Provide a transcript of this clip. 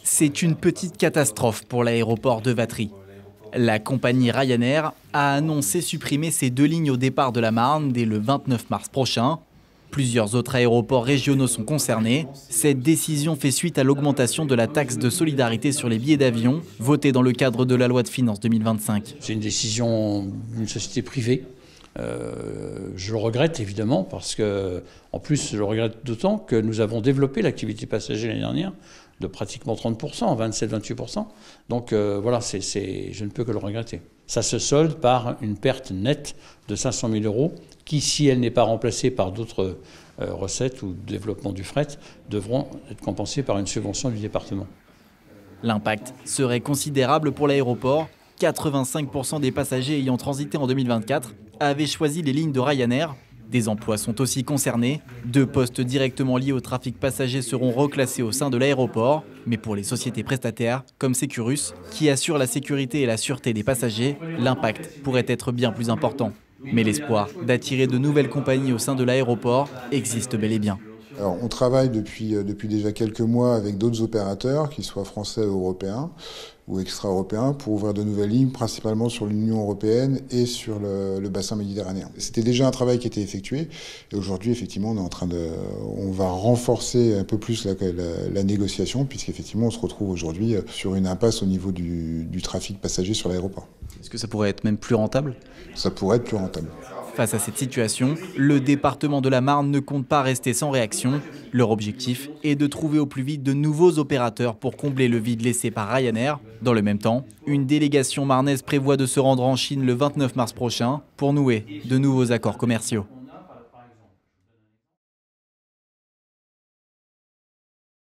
C'est une petite catastrophe pour l'aéroport de Vatry. La compagnie Ryanair a annoncé supprimer ses 2 lignes au départ de la Marne dès le 29 mars prochain. Plusieurs autres aéroports régionaux sont concernés. Cette décision fait suite à l'augmentation de la taxe de solidarité sur les billets d'avion, votée dans le cadre de la loi de finances 2025. C'est une décision d'une société privée. Je le regrette évidemment parce que, en plus, je le regrette d'autant que nous avons développé l'activité passager l'année dernière de pratiquement 30%, 27-28%. Donc voilà, je ne peux que le regretter. Ça se solde par une perte nette de 500 000 € qui, si elle n'est pas remplacée par d'autres recettes ou développement du fret, devront être compensées par une subvention du département. L'impact serait considérable pour l'aéroport. 85% des passagers ayant transité en 2024 avaient choisi les lignes de Ryanair. Des emplois sont aussi concernés. 2 postes directement liés au trafic passager seront reclassés au sein de l'aéroport. Mais pour les sociétés prestataires, comme Securus, qui assurent la sécurité et la sûreté des passagers, l'impact pourrait être bien plus important. Mais l'espoir d'attirer de nouvelles compagnies au sein de l'aéroport existe bel et bien. Alors, on travaille depuis déjà quelques mois avec d'autres opérateurs, qu'ils soient français ou européens ou extra-européens, pour ouvrir de nouvelles lignes, principalement sur l'Union européenne et sur le bassin méditerranéen. C'était déjà un travail qui était effectué, et aujourd'hui, effectivement, on va renforcer un peu plus la négociation, puisqu'effectivement, on se retrouve aujourd'hui sur une impasse au niveau du trafic passager sur l'aéroport. Est-ce que ça pourrait être même plus rentable ? Ça pourrait être plus rentable. Face à cette situation, le département de la Marne ne compte pas rester sans réaction. Leur objectif est de trouver au plus vite de nouveaux opérateurs pour combler le vide laissé par Ryanair. Dans le même temps, une délégation marnaise prévoit de se rendre en Chine le 29 mars prochain pour nouer de nouveaux accords commerciaux.